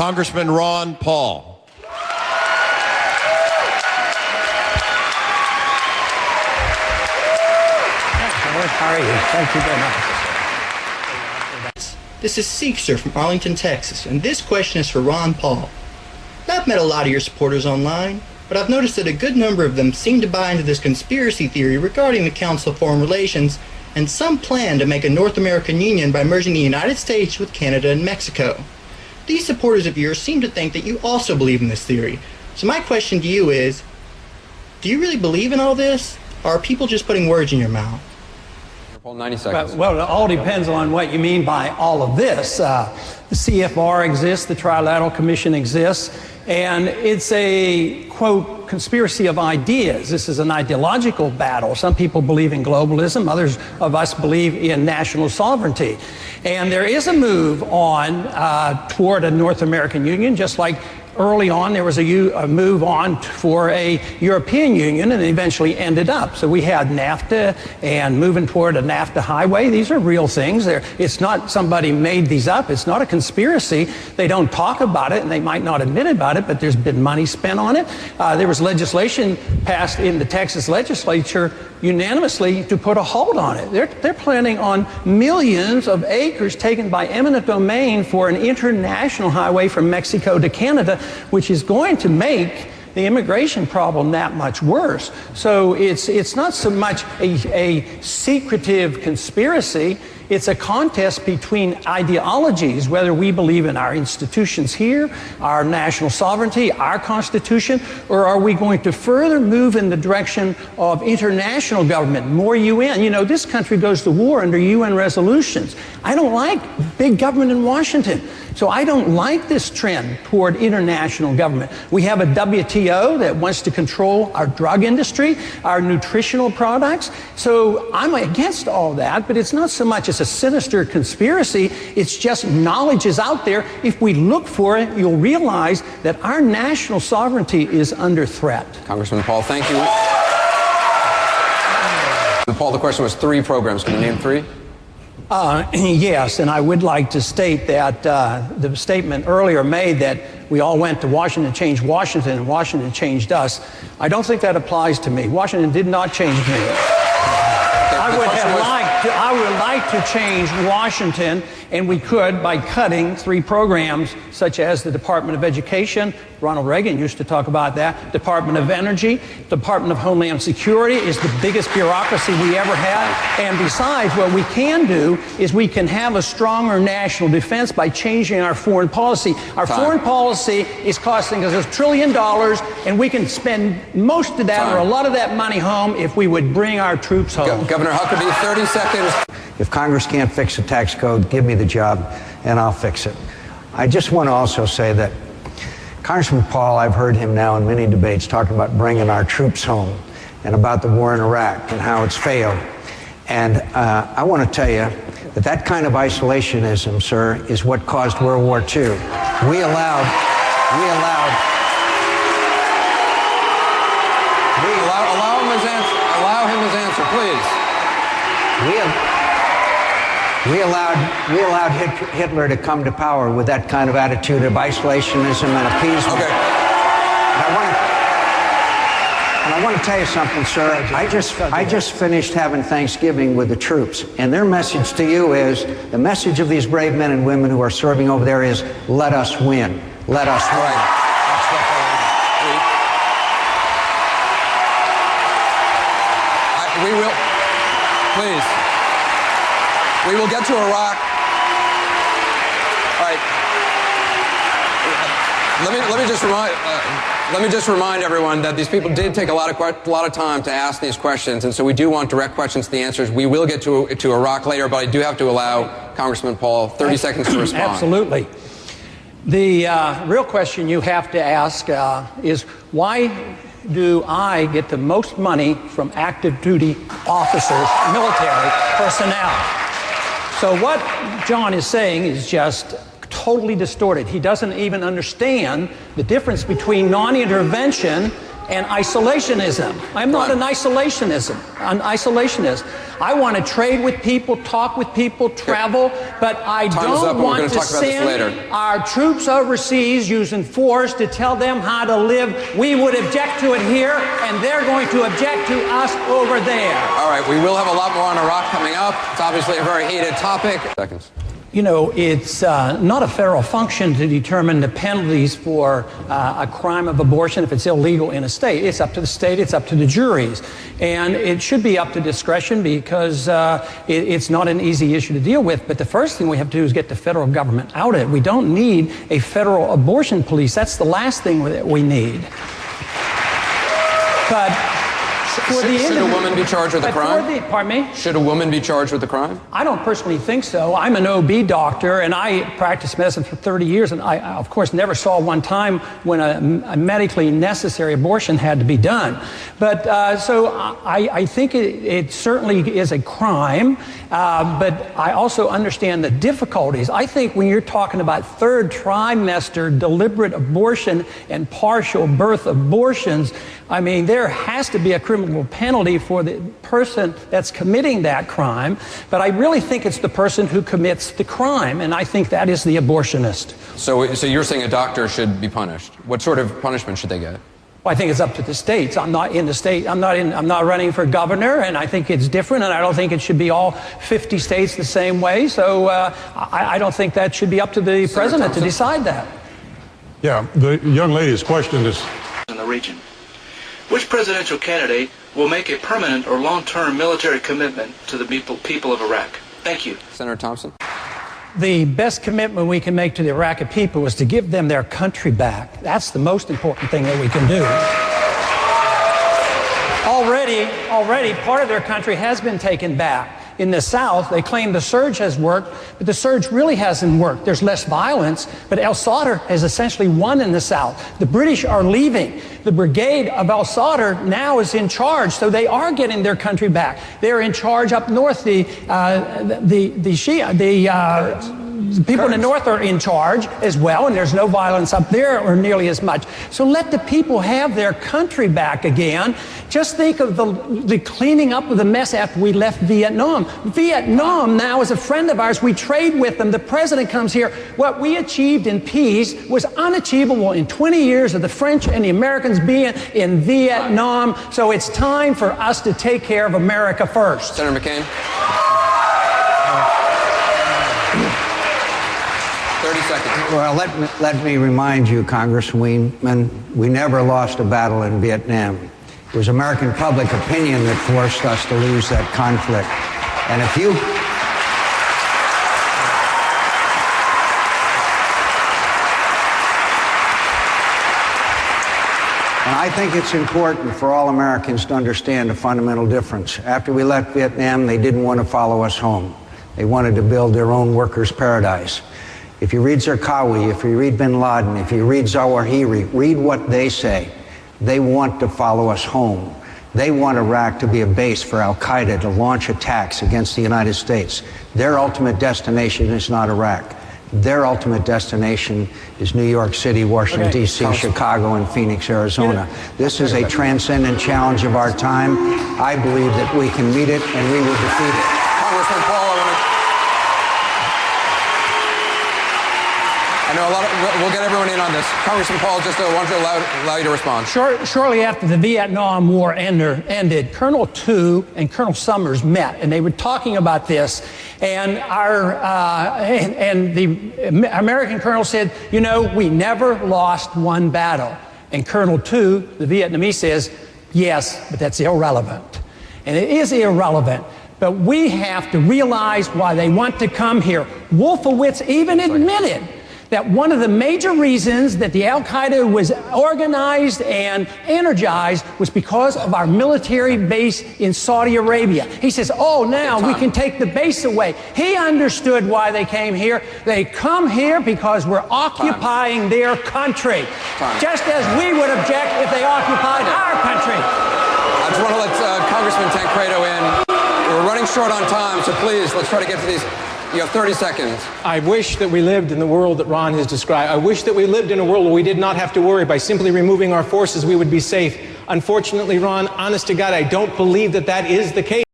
Congressman Ron Paul. How are you? Thank you very much. This is Seekster from Arlington, Texas, and this question is for Ron Paul. I've met a lot of your supporters online, but I've noticed that a good number of them seem to buy into this conspiracy theory regarding the Council of Foreign Relations and some plan to make a North American union by merging the United States with Canada and Mexico. These supporters of yours seem to think that you also believe in this theory. So my question to you is, do you really believe in all this, or are people just putting words in your mouth? 90 seconds. Well, it all depends on what you mean by all of this. The CFR exists, the Trilateral Commission exists, and it's a, quote, conspiracy of ideas. This is an ideological battle. Some people believe in globalism, others of us believe in national sovereignty. And there is a move on toward a North American Union, just like early on there was a move on for a European Union, and it eventually ended up. So we had NAFTA and moving toward a NAFTA highway. These are real things. It's not somebody made these up. It's not a conspiracy. They don't talk about it, and they might not admit about it, but there's been money spent on it. There was legislation passed in the Texas legislature unanimously to put a hold on it. They're planning on millions of acres taken by eminent domain for an international highway from Mexico to Canada, which is going to make the immigration problem that much worse. So it's not so much a secretive conspiracy. It's a contest between ideologies, whether we believe in our institutions here, our national sovereignty, our Constitution, or are we going to further move in the direction of international government, more UN? You know, this country goes to war under UN resolutions. I don't like big government in Washington. So I don't like this trend toward international government. We have a WTO that wants to control our drug industry, our nutritional products. So I'm against all that, but it's not so much as a sinister conspiracy. It's just knowledge is out there. If we look for it, you'll realize that our national sovereignty is under threat. Congressman Paul, thank you. Paul, the question was 3 programs. Can you name 3? Yes, and I would like to state that the statement earlier made that we all went to Washington to change Washington and Washington changed us. I don't think that applies to me. Washington did not change me. I would like to change Washington, and we could by cutting 3 programs such as the Department of Education. Ronald Reagan used to talk about that. Department of Energy, Department of Homeland Security is the biggest bureaucracy we ever had. And besides, what we can do is we can have a stronger national defense by changing our foreign policy. Our foreign policy is costing us $1 trillion, and we can spend most of that or a lot of that money home if we would bring our troops home. Governor Huckabee, 30 seconds. If Congress can't fix the tax code, give me the job and I'll fix it. I just want to also say that Congressman Paul, I've heard him now in many debates talking about bringing our troops home and about the war in Iraq and how it's failed. And I want to tell you that that kind of isolationism, sir, is what caused World War II. Allow him his answer, please. We allowed Hitler to come to power with that kind of attitude of isolationism and appeasement. Okay. And I want to tell you something, sir. I just finished having Thanksgiving with the troops, and their message to you is, the message of these brave men and women who are serving over there is, let us win. Let us win. Right. We will, please. We will get to Iraq. All right. Let me just remind everyone that these people did take a lot of time to ask these questions, and so we do want direct questions to the answers. We will get to Iraq later, but I do have to allow Congressman Paul 30 seconds to respond. Absolutely. The real question you have to ask is, why do I get the most money from active duty officers, military personnel? So what John is saying is just totally distorted. He doesn't even understand the difference between non-intervention and isolationism. I'm not an isolationist. I want to trade with people, talk with people, travel, but I don't want to send our troops overseas using force to tell them how to live. We would object to it here, and they're going to object to us over there. All right, we will have a lot more on Iraq coming up. It's obviously a very heated topic. Seconds. You know, it's not a federal function to determine the penalties for a crime of abortion if it's illegal in a state. It's up to the state, it's up to the juries. And it should be up to discretion because it's not an easy issue to deal with. But the first thing we have to do is get the federal government out of it. We don't need a federal abortion police. That's the last thing that we need. But should a woman be charged with a crime? Pardon me? Should a woman be charged with a crime? I don't personally think so. I'm an OB doctor, and I practiced medicine for 30 years, and I, of course, never saw one time when a medically necessary abortion had to be done. But so I think it certainly is a crime, but I also understand the difficulties. I think when you're talking about third trimester deliberate abortion and partial birth abortions, I mean, there has to be a criminal penalty for the person that's committing that crime, but I really think it's the person who commits the crime, and I think that is the abortionist. So you're saying a doctor should be punished. What sort of punishment should they get? Well, I think it's up to the states. I'm not in the state. I'm not running for governor, and I think it's different, and I don't think it should be all 50 states the same way. So I don't think that should be up to the president to decide that. Yeah, the young lady's question is in the region. Which presidential candidate will make a permanent or long-term military commitment to the people of Iraq? Thank you. Senator Thompson. The best commitment we can make to the Iraqi people is to give them their country back. That's the most important thing that we can do. Already part of their country has been taken back. In the South, they claim the surge has worked, but the surge really hasn't worked. There's less violence, but al-Sadr has essentially won in the South. The British are leaving. The brigade of al-Sadr now is in charge, so they are getting their country back. They're in charge up north. The people in the north are in charge as well, and there's no violence up there or nearly as much. So let the people have their country back again. Just think of the cleaning up of the mess after we left Vietnam. Vietnam now is a friend of ours. We trade with them. The president comes here. What we achieved in peace was unachievable in 20 years of the French and the Americans being in Vietnam. So it's time for us to take care of America first. Senator McCain. 30 seconds. Well, let me remind you, Congressman, we never lost a battle in Vietnam. It was American public opinion that forced us to lose that conflict. And if you... And I think it's important for all Americans to understand a fundamental difference. After we left Vietnam, they didn't want to follow us home. They wanted to build their own workers' paradise. If you read Zarqawi, if you read bin Laden, if you read Zawahiri, read what they say. They want to follow us home. They want Iraq to be a base for al-Qaeda to launch attacks against the United States. Their ultimate destination is not Iraq. Their ultimate destination is New York City, Washington, D.C., Chicago, and Phoenix, Arizona. This is a transcendent challenge of our time. I believe that we can meet it and we will defeat it. Congressman Paul, I know we'll get everyone in on this. Congressman Paul, just want to allow you to respond. Shortly after the Vietnam War ended, Colonel Tu and Colonel Summers met, and they were talking about this. And the American colonel said, you know, we never lost one battle. And Colonel Tu, the Vietnamese, says, yes, but that's irrelevant. And it is irrelevant. But we have to realize why they want to come here. Wolfowitz even admitted that one of the major reasons that the al-Qaeda was organized and energized was because of our military base in Saudi Arabia. He says, oh, now we can take the base away. He understood why they came here. They come here because we're occupying their country, just as we would object if they occupied our country. I just want to let Congressman Tancredo in. We're running short on time, so please, let's try to get to these. You have 30 seconds. I wish that we lived in the world that Ron has described. I wish that we lived in a world where we did not have to worry. By simply removing our forces, we would be safe. Unfortunately, Ron, honest to God, I don't believe that that is the case.